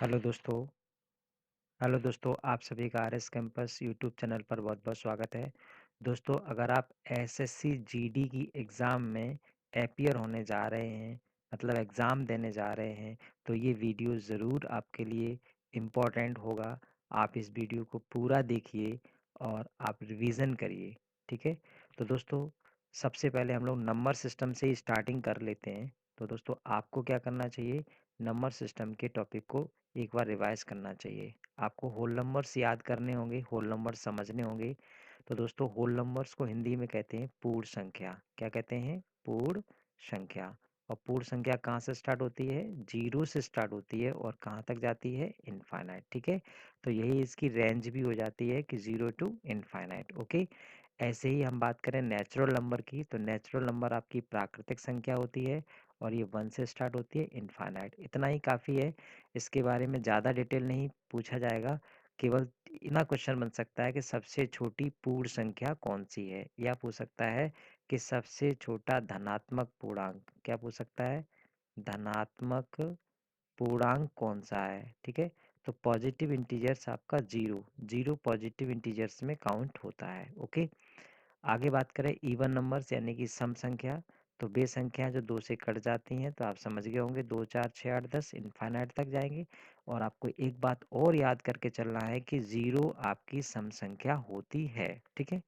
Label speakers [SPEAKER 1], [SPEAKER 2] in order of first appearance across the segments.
[SPEAKER 1] Hello दोस्तों, आप सभी का आरएस कैंपस यूट्यूब चैनल पर बहुत-बहुत स्वागत है। दोस्तों, अगर आप एसएससी जीडी की एग्ज़ाम में अपीयर होने जा रहे हैं, मतलब एग्ज़ाम देने जा रहे हैं, तो ये वीडियो ज़रूर आपके लिए इम्पोर्टेंट होगा। आप इस वीडियो को पूरा देखिए और आप रिवीज़न करिए, ठीक है? तो दोस्तों, सबसे पहले हम लोग नंबर सिस्टम से ही स्टार्टिंग कर लेते हैं। तो दोस्तों, आपको क्या करना चाहिए, नंबर सिस्टम के टॉपिक को एक बार रिवाइज़ करना चाहिए। आपको होल नंबर्स याद करने होंगे, होल नंबर्स समझने होंगे। तो दोस्तों, होल नंबर्स को हिंदी में कहते हैं पूर्ण संख्या। क्या कहते हैं? पूर्ण संख्या। और पूर्ण संख्या कहाँ से स्टार्ट होती है? जीरो से स्टार्ट होती है और कहाँ तक जाती है? इनफाइनाइट। ठीक है, तो यही इसकी रेंज भी हो जाती है कि जीरो टू इनफाइनाइट। ओके, ऐसे ही हम बात करें नेचुरल नंबर की, तो नेचुरल नंबर आपकी प्राकृतिक संख्या होती है और ये वन से स्टार्ट होती है इनफाइनाइट। इतना ही काफ़ी है, इसके बारे में ज़्यादा डिटेल नहीं पूछा जाएगा। केवल इतना क्वेश्चन बन सकता है कि सबसे छोटी पूर्ण संख्या कौन सी है, या पूछ सकता है कि सबसे छोटा धनात्मक पूर्णांक, क्या पूछ सकता है, धनात्मक पूर्णांक कौन सा है। ठीक है, तो पॉजिटिव इंटीजर्स आपका जीरो, जीरो पॉजिटिव इंटीजर्स में काउंट होता है। ओके, आगे बात करें इवन नंबर्स यानी कि सम संख्या, तो बे संख्या जो दो से कट जाती हैं, तो आप समझ गए होंगे, 2 4 6 8 10 इनफाइनाइट तक जाएंगे। और आपको एक बात और याद करके चलना है कि जीरो आपकी सम संख्या होती है। ठीक है,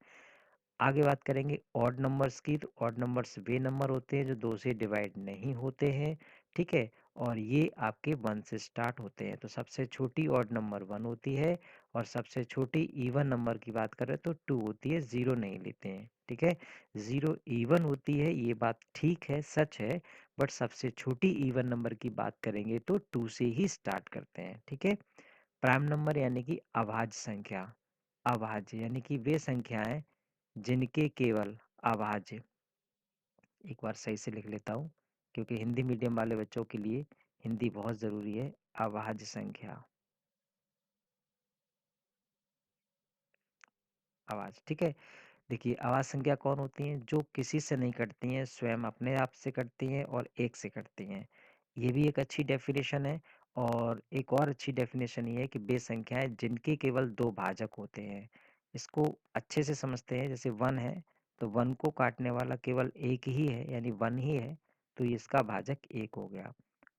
[SPEAKER 1] आगे बात करेंगे ऑड नंबर्स की, तो ऑड नंबर्स वे नंबर होते हैं जो दो से डिवाइड नहीं होते हैं। ठीक है, और ये आपके वन से स्टार्ट होते हैं। तो सबसे छोटी ऑड नंबर वन होती है और सबसे छोटी इवन नंबर की बात करें तो टू होती है, जीरो नहीं लेते हैं। ठीक है, जीरो इवन होती है, ये बात ठीक है, सच है, बट सबसे छोटी इवन नंबर की बात करेंगे तो टू से ही स्टार्ट करते हैं। ठीक है, प्राइम नंबर यानी कि अभाज्य संख्या, अभाज्य यानी कि वे संख्याएं जिनके केवल अभाज्य, एक बार सही से लिख लेता हूँ क्योंकि हिंदी मीडियम वाले बच्चों के लिए हिंदी बहुत ज़रूरी है। अभाज्य संख्या, आवाज, ठीक है। देखिए, आवाज संख्या कौन होती हैं? जो किसी से नहीं कटती हैं, स्वयं अपने आप से कटती हैं और एक से कटती हैं। ये भी एक अच्छी डेफिनेशन है। और एक और अच्छी डेफिनेशन ये है कि बे संख्याएं जिनके केवल दो भाजक होते हैं। इसको अच्छे से समझते हैं। जैसे वन है, तो वन को काटने वाला केवल एक ही है, यानी वन ही है, तो ये इसका भाजक एक हो गया।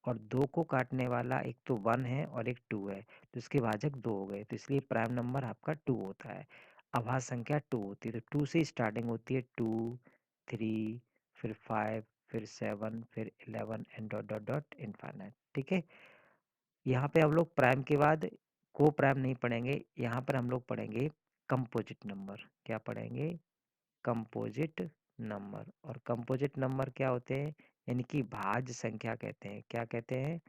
[SPEAKER 1] और दो को काटने वाला एक तो वन है और एक टू है, तो इसके भाजक दो हो गए, तो इसलिए प्राइम नंबर आपका टू होता है। आभाज्य संख्या टू होती है, तो टू से स्टार्टिंग होती है, टू, थ्री, फिर फाइव, फिर सेवन, फिर 11 and dot dot dot infinite. ठीक है, यहाँ पे हम लोग प्राइम के बाद को प्राइम नहीं पढ़ेंगे, यहाँ पर हम लोग पढ़ेंगे कंपोजिट नंबर। क्या पढ़ेंगे? Composite number. और कंपोजिट नंबर क्या होते हैं? यानी कि भाज्य संख्या कहते हैं। क्या कहते हैं?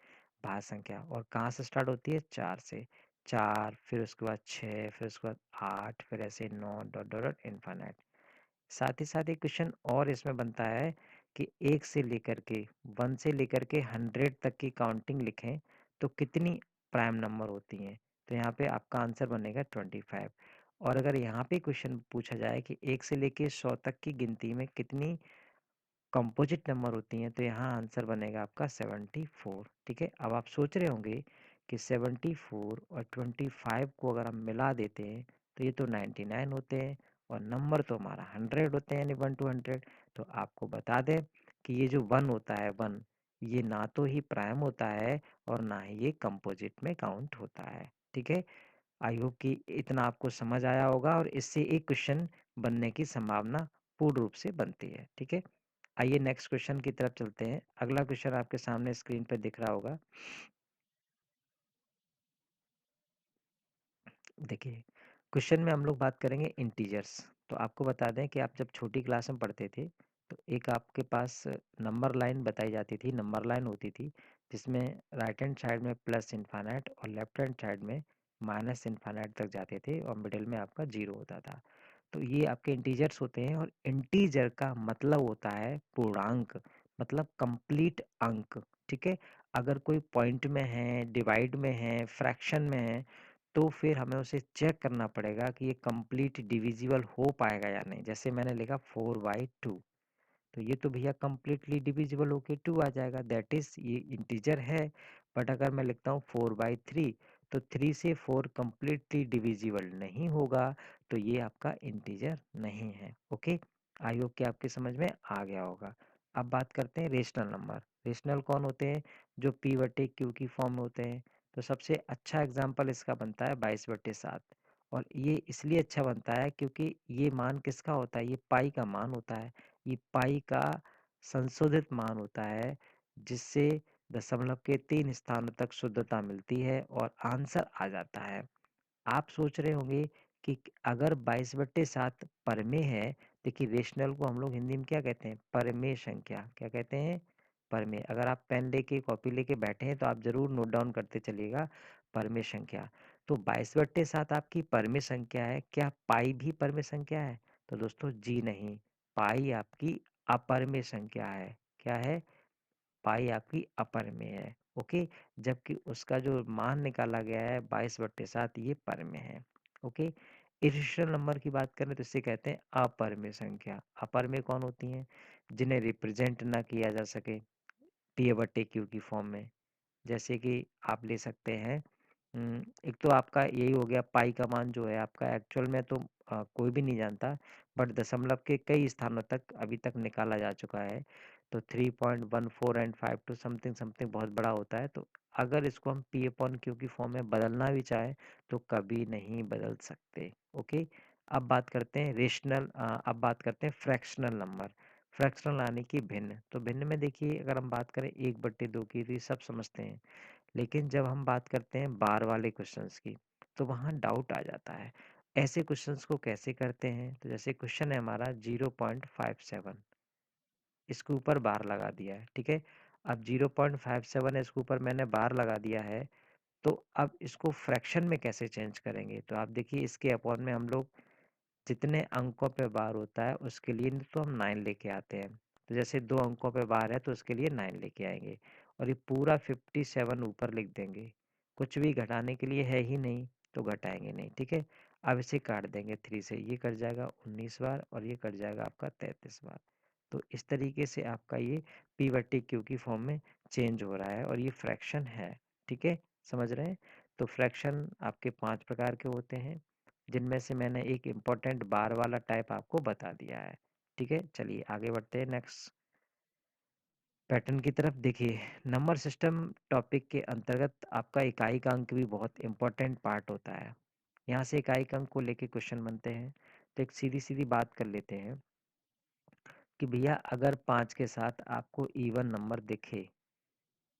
[SPEAKER 1] भाज्य संख्या। और कहाँ से स्टार्ट होती है? चार से। चार, फिर उसके बाद छः, फिर उसके बाद आठ, फिर ऐसे नौ, डॉट डॉट डॉट इनफाइनाइट। साथ ही साथ एक क्वेश्चन और इसमें बनता है कि एक से लेकर के, वन से लेकर के 100 तक की काउंटिंग लिखें तो कितनी प्राइम नंबर होती हैं? तो यहाँ पे आपका आंसर बनेगा 25। और अगर यहाँ पे क्वेश्चन पूछा जाए कि एक से लेके 100 तक की गिनती में कितनी कंपोजिट नंबर होती हैं, तो यहाँ आंसर बनेगा आपका 74। ठीक है, अब आप सोच रहे होंगे कि 74 और 25 को अगर हम मिला देते हैं तो ये तो 99 होते हैं और नंबर तो हमारा 100 होते हैं, यानी 1 to 100। तो आपको बता दें कि ये जो वन होता है, वन, ये ना तो ही प्राइम होता है और ना ही ये कंपोजिट में काउंट होता है। ठीक है, आई होप कि इतना आपको समझ आया होगा और इससे एक क्वेश्चन बनने की संभावना पूर्ण रूप से बनती है। ठीक है, आइए नेक्स्ट क्वेश्चन की तरफ चलते हैं। अगला क्वेश्चन आपके सामने स्क्रीन पर दिख रहा होगा। देखिए, क्वेश्चन में हम लोग बात करेंगे इंटीजर्स। तो आपको बता दें कि आप जब छोटी क्लास में पढ़ते थे तो एक आपके पास नंबर लाइन बताई जाती थी, नंबर लाइन होती थी, जिसमें राइट हैंड साइड में प्लस इनफाइनाइट और लेफ्ट हैंड साइड में माइनस इनफाइनाइट तक जाते थे और मिडिल में आपका जीरो होता था। तो ये आपके इंटीजर्स होते हैं और इंटीजर का मतलब होता है पूर्णांक, मतलब कंप्लीट अंक। ठीक है, अगर कोई पॉइंट में है, डिवाइड में है, फ्रैक्शन में है, तो फिर हमें उसे चेक करना पड़ेगा कि ये कंप्लीट डिविजिबल हो पाएगा या नहीं। जैसे मैंने लिखा 4/2, तो ये तो भैया कंप्लीटली डिविजिबल होके 2 आ जाएगा, दैट इज ये इंटीजर है। बट अगर मैं लिखता हूँ 4/3 तो 3 से 4 कंप्लीटली डिविजिबल नहीं होगा, तो ये आपका इंटीजर नहीं है। ओके, आई होप कि आपके समझ में आ गया होगा। अब बात करते हैं रेशनल नंबर। रेशनल कौन होते हैं? जो p/q की फॉर्म में होते हैं। तो सबसे अच्छा एग्जाम्पल इसका बनता है 22/7। और ये इसलिए अच्छा बनता है क्योंकि ये मान किसका होता है? ये पाई का मान होता है। ये पाई का संशोधित मान होता है, जिससे दशमलव के 3 स्थानों तक शुद्धता मिलती है और आंसर आ जाता है। आप सोच रहे होंगे कि अगर 22/7 परमेय है, देखिए रेशनल को हम लोग हिंदी में क्या कहते हैं? परमेय संख्या। क्या कहते हैं? परमेय। अगर आप पेन लेके कॉपी लेके बैठे हैं तो आप जरूर नोट डाउन करते चलिएगा, परमेय संख्या। तो 22/7 आपकी परमेय संख्या है। क्या पाई भी परमेय संख्या है? तो दोस्तों जी नहीं, पाई आपकी अपरमेय संख्या है। क्या है? पाई आपकी अपर में है। ओके, जबकि उसका जो मान निकाला गया है 22/7 ये पर में है। ओके, इरेशनल नंबर की बात करें तो इसे कहते हैं अपरमेय संख्या। अपरमेय कौन होती हैं? जिन्हें रिप्रेजेंट ना किया जा सके p/q की फॉर्म में। जैसे कि आप ले सकते हैं, एक तो आपका यही हो गया, पाई का मान जो है आपका एक्चुअल में तो कोई भी नहीं जानता, बट दशमलव के कई स्थानों तक अभी तक निकाला जा चुका है। तो 3.14 एंड 5 टू समथिंग समथिंग बहुत बड़ा होता है। तो अगर इसको हम p/q की फॉर्म में बदलना भी चाहें तो कभी नहीं बदल सकते। ओके, अब बात करते हैं अब बात करते हैं फ्रैक्शनल नंबर। फ्रैक्शनल यानी कि भिन्न। तो भिन्न में देखिए, अगर हम बात करें 1/2 की तो ये सब समझते हैं, लेकिन जब हम बात करते हैं बार वाले क्वेश्चंस की तो वहाँ डाउट आ जाता है। ऐसे क्वेश्चंस को कैसे करते हैं? तो जैसे क्वेश्चन है हमारा 0.57, इसके ऊपर बार लगा दिया है, ठीक है। अब 0.57 है, इसके ऊपर मैंने बार लगा दिया है, तो अब इसको फ्रैक्शन में कैसे चेंज करेंगे? तो आप देखिए, इसके अपॉन में हम लोग जितने अंकों पे बार होता है उसके लिए तो हम 9 लेके आते हैं। तो जैसे 2 अंकों पे बार है तो उसके लिए 9 लेके आएंगे और ये पूरा 57 ऊपर लिख देंगे। कुछ भी घटाने के लिए है ही नहीं तो घटाएंगे नहीं, ठीक है। अब इसे काट देंगे 3 से, ये कट जाएगा 19 बार और ये कट जाएगा आपका 33 बार। तो इस तरीके से आपका ये p/q की फॉर्म में चेंज हो रहा है और ये फ्रैक्शन है, ठीक है। समझ रहे हैं? तो फ्रैक्शन आपके 5 प्रकार के होते हैं, जिनमें से मैंने एक इम्पोर्टेंट बार वाला टाइप आपको बता दिया है, ठीक है। चलिए आगे बढ़ते हैं नेक्स्ट पैटर्न की तरफ। देखिए, नंबर सिस्टम टॉपिक के अंतर्गत आपका इकाई का अंक भी बहुत इम्पोर्टेंट पार्ट होता है। यहाँ से इकाई का अंक को लेके क्वेश्चन बनते हैं। तो एक सीधी सीधी बात कर लेते हैं कि भैया अगर 5 के साथ आपको इवन नंबर दिखे,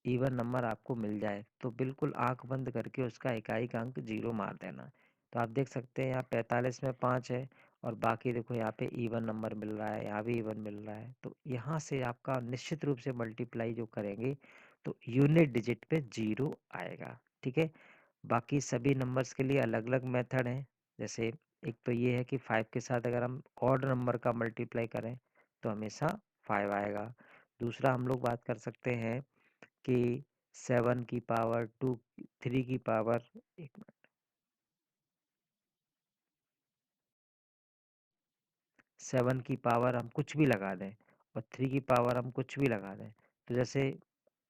[SPEAKER 1] इवन नंबर आपको मिल जाए, तो बिल्कुल आंख बंद करके उसका इकाई का अंक 0 मार देना। तो आप देख सकते हैं यहाँ 45 में 5 है और बाकी देखो यहाँ पे इवन नंबर मिल रहा है, यहाँ भी इवन मिल रहा है। तो यहाँ से आपका निश्चित रूप से मल्टीप्लाई जो करेंगे तो यूनिट डिजिट पे 0 आएगा, ठीक है। बाकी सभी नंबर्स के लिए अलग अलग मेथड है। जैसे एक तो ये है कि 5 के साथ अगर हम ऑड नंबर का मल्टीप्लाई करें तो हमेशा 5 आएगा। दूसरा हम लोग बात कर सकते हैं कि 7 की पावर 2, 3 की पावर, एक मिनट, 7 की पावर हम कुछ भी लगा दें और 3 की पावर हम कुछ भी लगा दें। तो जैसे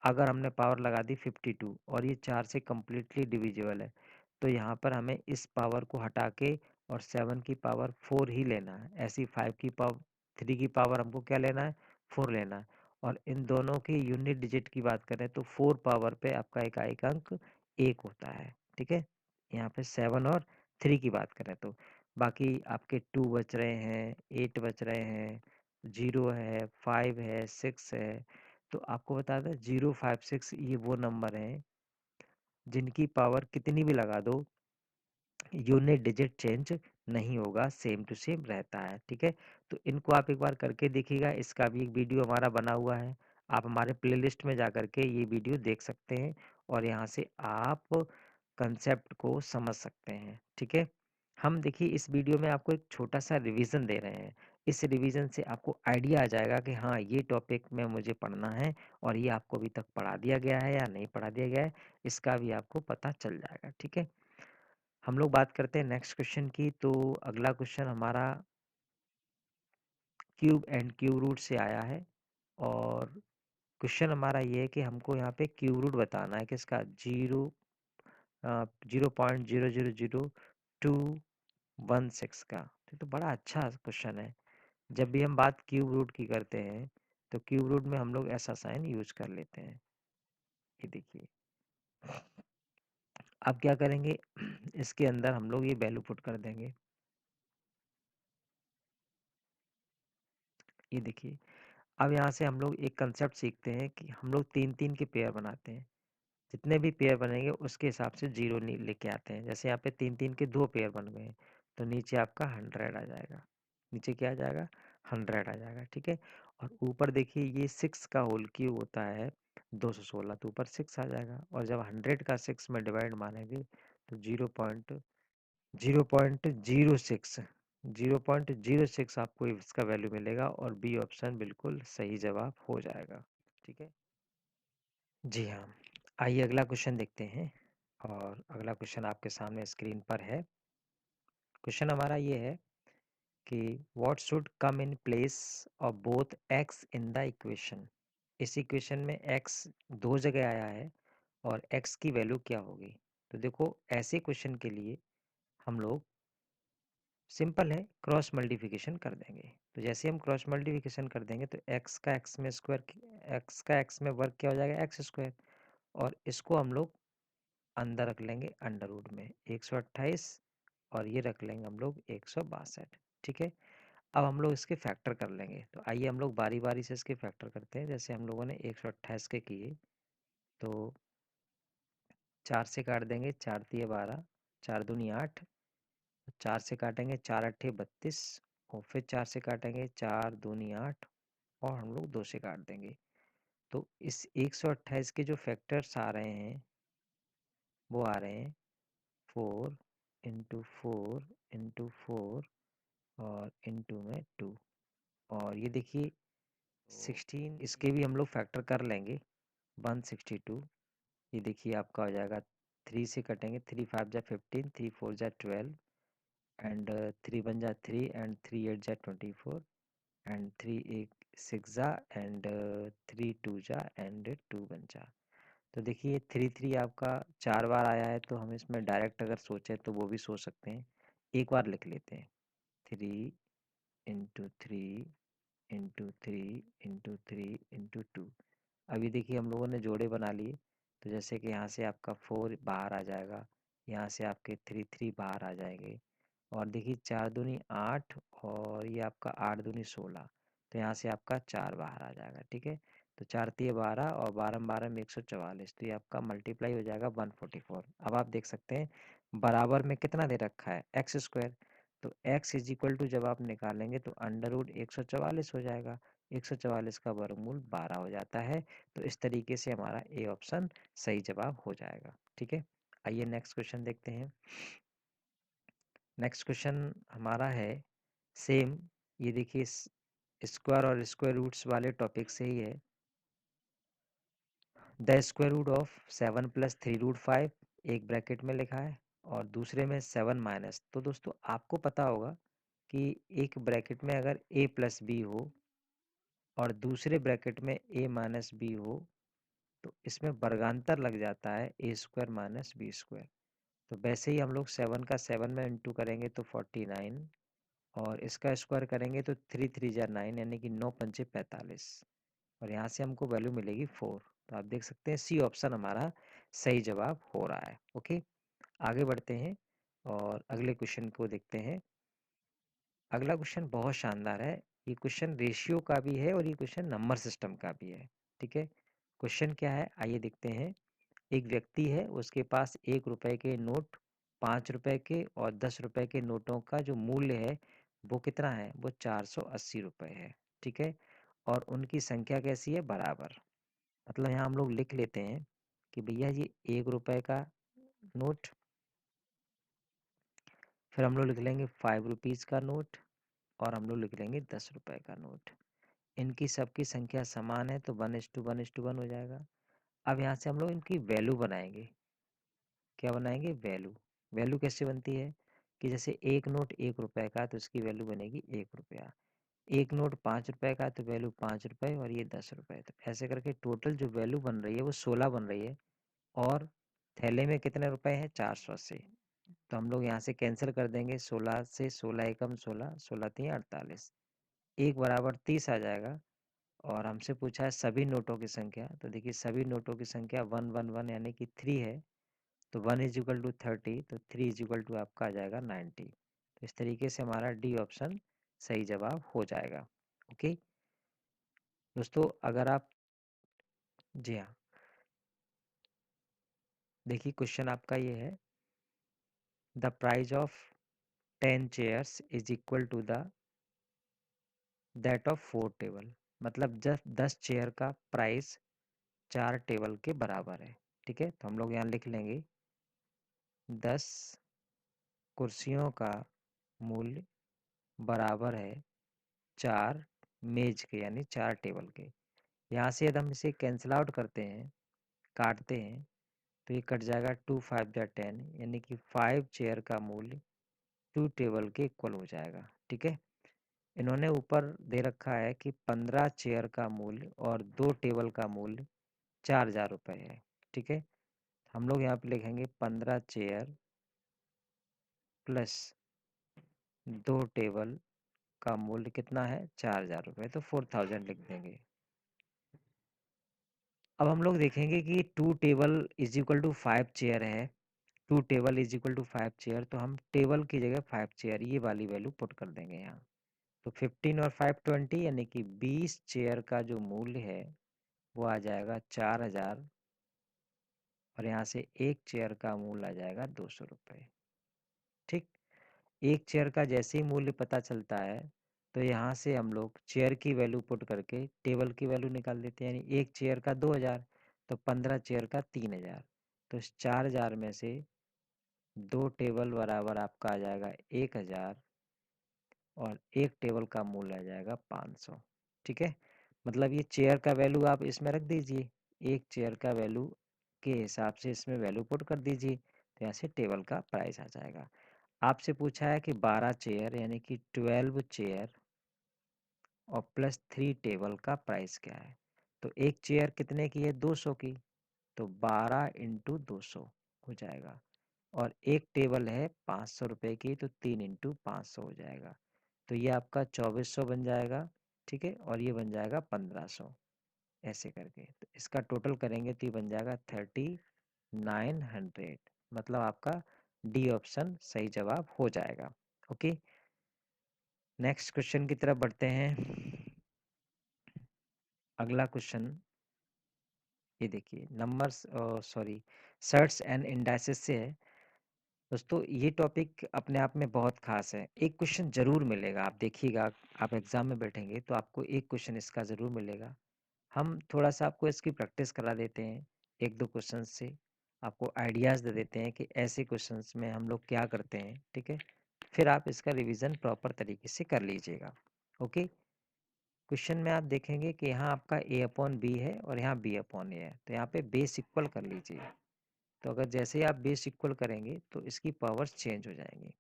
[SPEAKER 1] अगर हमने पावर लगा दी 52 और ये 4 से कम्प्लीटली डिविजिबल है, तो यहाँ पर हमें इस पावर को हटा के और 7 की पावर 4 ही लेना है। ऐसी 5 की पावर, 3 की पावर हमको क्या लेना है? 4 लेना है। और इन दोनों की यूनिट डिजिट की बात करें तो 4 पावर पे आपका इकाई अंक 1 होता है, ठीक है। यहाँ पे 7 और 3 की बात करें तो बाकी आपके 2 बच रहे हैं, 8 बच रहे हैं, 0 है, 5 है, 6 है। तो आपको बता दें 0, 5, 6 ये वो नंबर हैं जिनकी पावर कितनी भी लगा दो, यूनिट डिजिट चेंज नहीं होगा, सेम टू सेम रहता है, ठीक है। तो इनको आप एक बार करके देखिएगा। इसका भी एक वीडियो हमारा बना हुआ है, आप हमारे प्लेलिस्ट में जा करके ये वीडियो देख सकते हैं और यहाँ से आप कंसेप्ट को समझ सकते हैं, ठीक है। हम देखिए इस वीडियो में आपको एक छोटा सा रिवीजन दे रहे हैं। इस रिवीजन से आपको आइडिया आ जाएगा कि हाँ, ये टॉपिक में मुझे पढ़ना है और ये आपको अभी तक पढ़ा दिया गया है या नहीं पढ़ा दिया गया है, इसका भी आपको पता चल जाएगा, ठीक है। हम लोग बात करते हैं नेक्स्ट क्वेश्चन की। तो अगला क्वेश्चन हमारा क्यूब एंड क्यूब रूट से आया है और क्वेश्चन हमारा ये है कि हमको यहाँ पे क्यूब रूट बताना है किसका, 0.0000216 का। तो बड़ा अच्छा क्वेश्चन है। जब भी हम बात क्यूब रूट की करते हैं तो क्यूब रूट में हम लोग ऐसा साइन यूज कर लेते हैं। ये देखिए, अब क्या करेंगे, इसके अंदर हम लोग ये वैल्यू पुट कर देंगे। ये देखिए, अब यहाँ से हम लोग एक कंसेप्ट सीखते हैं कि हम लोग 3-3 के पेयर बनाते हैं। जितने भी पेयर बनेंगे उसके हिसाब से जीरो लेके आते हैं। जैसे यहाँ पे 3-3 के 2 पेयर बन गए तो नीचे आपका 100 आ जाएगा। नीचे क्या आ जाएगा, 100 आ जाएगा। ठीक है, और ऊपर देखिए ये 6 का होल क्यूब होता है 216, तो ऊपर 6 आ जाएगा। और जब 100 का 6 में डिवाइड मानेंगे तो 0.06 आपको इसका वैल्यू मिलेगा और बी ऑप्शन बिल्कुल सही जवाब हो जाएगा। ठीक है, जी हाँ। आइए अगला क्वेश्चन देखते हैं। और अगला क्वेश्चन आपके सामने स्क्रीन पर है। क्वेश्चन हमारा ये है कि what should come in place of both x in the equation. इस इक्वेशन में एक्स दो जगह आया है और एक्स की वैल्यू क्या होगी। तो देखो, ऐसे क्वेश्चन के लिए हम लोग सिंपल है, क्रॉस मल्टीप्लिकेशन कर देंगे। तो जैसे हम क्रॉस मल्टीप्लिकेशन कर देंगे तो एक्स का एक्स में वर्ग क्या हो जाएगा, एक्स स्क्वायर। और इसको हम लोग अंदर रख लेंगे अंडर रूट में 128 और ये रख लेंगे हम लोग 162। ठीक है, अब हम लोग इसके फैक्टर कर लेंगे। तो आइए हम लोग बारी बारी से इसके फैक्टर करते हैं। जैसे हम लोगों ने 128 के किए तो 4 से काट देंगे, 4 तिये 12, 4 दूनी 8, 4 से काटेंगे 4 अट्ठे 32 और फिर 4 से काटेंगे 4 दूनी 8 और हम लोग 2 से काट देंगे। तो इस 128 के जो फैक्टर्स आ रहे हैं वो आ रहे हैं 4 इंटू 4 इंटू 4 और इंटू में 2। और ये देखिए 16, इसके भी हम लोग फैक्टर कर लेंगे 162। ये देखिए आपका हो जाएगा 3 से कटेंगे, 3 5 जा 15, 3 4 जा 12 एंड 3 1 जा 3 एंड 3 8 जा 24 एंड 3 8 6 जा एंड 3 2 जा एंड 2 1 जा। तो देखिए 3 3 आपका 4 बार आया है तो हम इसमें डायरेक्ट अगर सोचें तो वो भी सोच सकते हैं। एक बार लिख लेते हैं, 3 इंटू 3 इंटू 3 इंटू 3 इंटू 2। अभी देखिए हम लोगों ने जोड़े बना लिए। तो जैसे कि यहाँ से आपका 4 बाहर आ जाएगा, यहाँ से आपके 3 3 बाहर आ जाएंगे। और देखिए 4 दूनी 8 और ये आपका 8 दूनी 16, तो यहाँ से आपका 4 बाहर आ जाएगा। ठीक है, तो 4 तिये 12 और 12 12 में 144, तो ये आपका मल्टीप्लाई हो जाएगा 144। अब आप देख सकते हैं बराबर में कितना दे रखा है, एक्स स्क्वायर। तो x इज इक्वल टू जब आप निकालेंगे तो अंडर रूट 144 हो जाएगा। 144 का वर्गमूल 12 हो जाता है। तो इस तरीके से हमारा ए ऑप्शन सही जवाब हो जाएगा। ठीक है, आइए नेक्स्ट क्वेश्चन देखते हैं। नेक्स्ट क्वेश्चन हमारा है सेम, ये देखिए स्क्वायर और स्क्वायर रूट्स वाले टॉपिक से ही है। The square root of 7 plus 3 root 5 एक ब्रैकेट में लिखा है और दूसरे में 7 माइनस। तो दोस्तों आपको पता होगा कि एक ब्रैकेट में अगर a प्लस बी हो और दूसरे ब्रैकेट में a माइनस बी हो तो इसमें वर्गांतर लग जाता है ए स्क्वायर माइनस बी स्क्वायर। तो वैसे ही हम लोग 7 का 7 में इंटू करेंगे तो 49 और इसका स्क्वायर करेंगे तो 3 3 जा 9 यानी कि 9 पंचे 45 और यहाँ से हमको वैल्यू मिलेगी 4। तो आप देख सकते हैं सी ऑप्शन हमारा सही जवाब हो रहा है। ओके, आगे बढ़ते हैं और अगले क्वेश्चन को देखते हैं। अगला क्वेश्चन बहुत शानदार है। ये क्वेश्चन रेशियो का भी है और ये क्वेश्चन नंबर सिस्टम का भी है। ठीक है, क्वेश्चन क्या है आइए देखते हैं। एक व्यक्ति है, उसके पास 1 रुपए के नोट, 5 रुपए के और 10 रुपए के नोटों का जो मूल्य है वो कितना है, वो 480 रुपए है। ठीक है, और उनकी संख्या कैसी है, बराबर। मतलब यहाँ हम लोग लिख लेते हैं कि भैया ये 1 रुपए का नोट, फिर हम लोग लिख लेंगे 5 रुपीज का नोट और हम लोग लिख लेंगे 10 रुपए का नोट। इनकी सबकी संख्या समान है तो 1:1:1 हो जाएगा। अब यहाँ से हम लोग इनकी वैल्यू बनाएंगे। क्या बनाएंगे, वैल्यू। वैल्यू कैसे बनती है कि जैसे एक नोट 1 रुपए का तो इसकी वैल्यू बनेगी 1 रुपया। एक नोट 5 रुपए का है तो वैल्यू 5 रुपए और ये 10 रुपए। तो ऐसे करके टोटल जो वैल्यू बन रही है वो 16 बन रही है। और थैले में कितने रुपए हैं? 480। तो हम लोग यहाँ से कैंसिल कर देंगे। 16 से 16 एकम 16, 16 तीन 48, एक बराबर 30 आ जाएगा। और हमसे पूछा है सभी नोटों की संख्या। तो देखिए सभी नोटों की संख्या 111 यानी कि 3 है। तो 1 इज इक्वल टू 30, तो 3 इज इक्वल टू आपका आ जाएगा 90। तो इस तरीके से हमारा डी ऑप्शन सही जवाब हो जाएगा। ओके दोस्तों, अगर आप, जी हाँ, देखिए क्वेश्चन आपका ये है, the price of 10 chairs is equal to the that of 4 table. मतलब जब 10 चेयर का प्राइस 4 टेबल के बराबर है। ठीक है, तो हम लोग यहाँ लिख लेंगे 10 कुर्सियों का मूल्य बराबर है 4 मेज के, यानी 4 टेबल के। यहाँ से यदि हम इसे कैंसिल आउट करते हैं, काटते हैं, तो ये कट जाएगा 2 5 जा 10, यानी कि 5 चेयर का मूल्य 2 टेबल के इक्वल हो जाएगा। ठीक है, इन्होंने ऊपर दे रखा है कि 15 चेयर का मूल्य और 2 टेबल का मूल्य 4000 रुपये है। ठीक है, हम लोग यहाँ पे लिखेंगे 15 चेयर प्लस 2 टेबल का मूल्य कितना है? 4000 रुपये, तो 4000 लिख देंगे। अब हम लोग देखेंगे कि 2 table is equal to 5 chair है। 2 table is equal to 5 chair, तो हम टेबल की जगह 5 चेयर ये वाली वैल्यू पुट कर देंगे यहाँ। तो 15 और 5 20, यानी कि 20 चेयर का जो मूल्य है वो आ जाएगा 4000। और यहाँ से एक चेयर का मूल्य आ जाएगा 200 रुपये। ठीक, एक चेयर का जैसे ही मूल्य पता चलता है तो यहाँ से हम लोग चेयर की वैल्यू पुट करके टेबल की वैल्यू निकाल देते हैं। यानी एक चेयर का 2000, तो 15 चेयर का 3000। तो इस 4000 में से 2 टेबल बराबर आपका आ जाएगा 1000 और एक टेबल का मूल्य आ जाएगा 500। ठीक है, मतलब ये चेयर का वैल्यू आप इसमें रख दीजिए, एक चेयर का वैल्यू के हिसाब से इसमें वैल्यू पुट कर दीजिए, तो यहाँ से टेबल का प्राइस आ जाएगा। आपसे पूछा है कि 12 चेयर यानी कि 12 चेयर और प्लस 3 टेबल का प्राइस क्या है। तो एक चेयर कितने की है? 200 की, तो 12 इंटू 200 हो जाएगा। और एक टेबल है 500 रुपये की, तो 3 इंटू 500 हो जाएगा। तो ये आपका 2400 बन जाएगा। ठीक है, और ये बन जाएगा 1500, ऐसे करके। तो इसका टोटल करेंगे तो ये बन जाएगा 3900। मतलब आपका डी ऑप्शन सही जवाब हो जाएगा। ओके, नेक्स्ट क्वेश्चन की तरफ बढ़ते हैं। अगला क्वेश्चन ये देखिए, numbers sorry shirts and indices से है। दोस्तों ये टॉपिक अपने आप में बहुत खास है। एक क्वेश्चन जरूर मिलेगा, आप देखिएगा, आप एग्जाम में बैठेंगे तो आपको एक क्वेश्चन इसका जरूर मिलेगा। हम थोड़ा सा आपको इसकी प्रैक्टिस करा देते हैं, एक दो क्वेश्चन से आपको आइडियाज़ दे देते हैं कि ऐसे क्वेश्चंस में हम लोग क्या करते हैं। ठीक है, फिर आप इसका रिवीजन प्रॉपर तरीके से कर लीजिएगा। ओके, क्वेश्चन में आप देखेंगे कि यहाँ आपका a अपॉन बी है और यहाँ b अपॉन ए है। तो यहाँ पे बेस इक्वल कर लीजिए। तो अगर जैसे ही आप बेस इक्वल करेंगे तो इसकी पावर्स चेंज हो जाएंगी।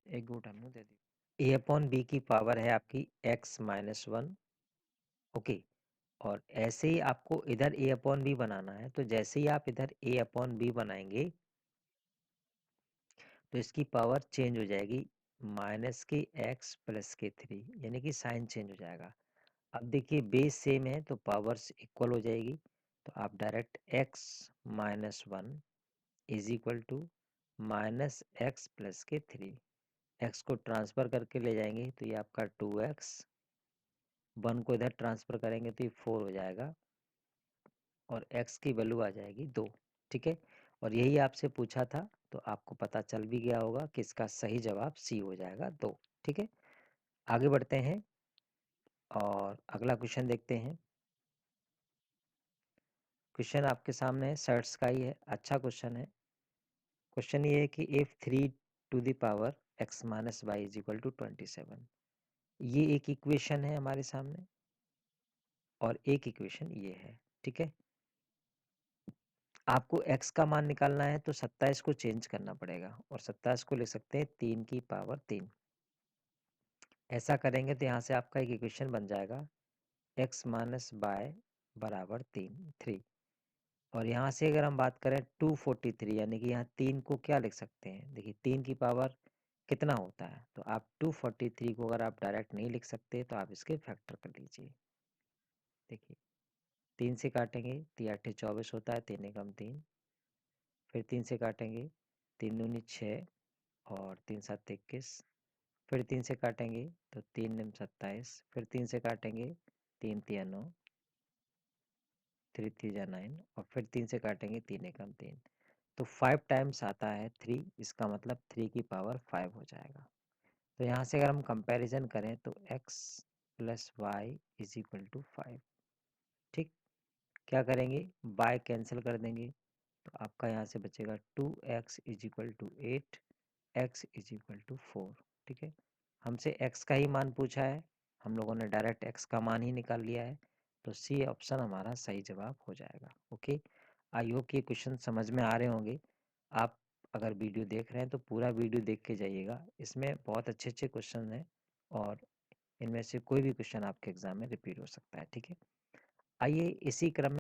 [SPEAKER 1] एक घूंटा मुंह दे दी। a अपॉन बी की पावर है आपकी x-1। ओके, और ऐसे ही आपको इधर a अपॉन बी बनाना है। तो जैसे ही आप इधर a अपॉन बी बनाएंगे तो इसकी पावर चेंज हो जाएगी, माइनस की x प्लस के 3, यानी कि साइन चेंज हो जाएगा। अब देखिए बेस सेम है तो पावर्स इक्वल हो जाएगी। तो आप direct x-1 is equal to minus X plus के 3, एक्स को ट्रांसफर करके ले जाएंगे तो ये आपका 2x, 1 को इधर ट्रांसफर करेंगे तो ये 4 हो जाएगा और x की वैल्यू आ जाएगी 2। ठीक है, और यही आपसे पूछा था तो आपको पता चल भी गया होगा कि इसका सही जवाब सी हो जाएगा 2। ठीक है, आगे बढ़ते हैं और अगला क्वेश्चन देखते हैं। क्वेश्चन आपके सामने है, सर्ट्स का ही है, अच्छा क्वेश्चन है। क्वेश्चन ये है कि if 3 to the power x minus Y is equal to 27। ये एक इक्वेशन है हमारे सामने और एक इक्वेशन ये है। ठीक है, आपको x का मान निकालना है तो 27 को चेंज करना पड़ेगा और 27 को लिख सकते हैं 3 की पावर 3। ऐसा करेंगे तो यहाँ से आपका एक इक्वेशन बन जाएगा x माइनस बाय बराबर 3। और यहाँ से अगर हम बात करें 243 यानी कि यहाँ 3 को क्या लिख सकते हैं, देखिए 3 की पावर कितना होता है, तो आप 243 को अगर आप डायरेक्ट नहीं लिख सकते तो आप इसके फैक्टर कर लीजिए। देखिए 3 से काटेंगे 3 8 24 होता है, 3 एकम 3, फिर 3 से काटेंगे 3 दूनी 6 और 3 7 21, फिर 3 से काटेंगे तो 3 निम 27, फिर 3 से काटेंगे 3 तिया 9, 3 3 जा 9 और फिर 3 से काटेंगे 3 एकम 3, तो 5 टाइम्स आता है 3, इसका मतलब 3 की पावर 5 हो जाएगा। तो यहाँ से अगर हम कंपैरिजन करें तो x plus Y is equal to 5। ठीक, क्या करेंगे, बाय कैंसिल कर देंगे तो आपका यहाँ से बचेगा 2x is equal to 8, x is equal to 4। ठीक है, हमसे x का ही मान पूछा है, हम लोगों ने डायरेक्ट x का मान ही निकाल लिया है, तो सी ऑप्शन हमारा सही जवाब हो जाएगा। ओके, आई होप कि क्वेश्चन समझ में आ रहे होंगे। आप अगर वीडियो देख रहे हैं तो पूरा वीडियो देख के जाइएगा, इसमें बहुत अच्छे अच्छे क्वेश्चन हैं और इनमें से कोई भी क्वेश्चन आपके एग्जाम में रिपीट हो सकता है। ठीक है, आइए इसी क्रम में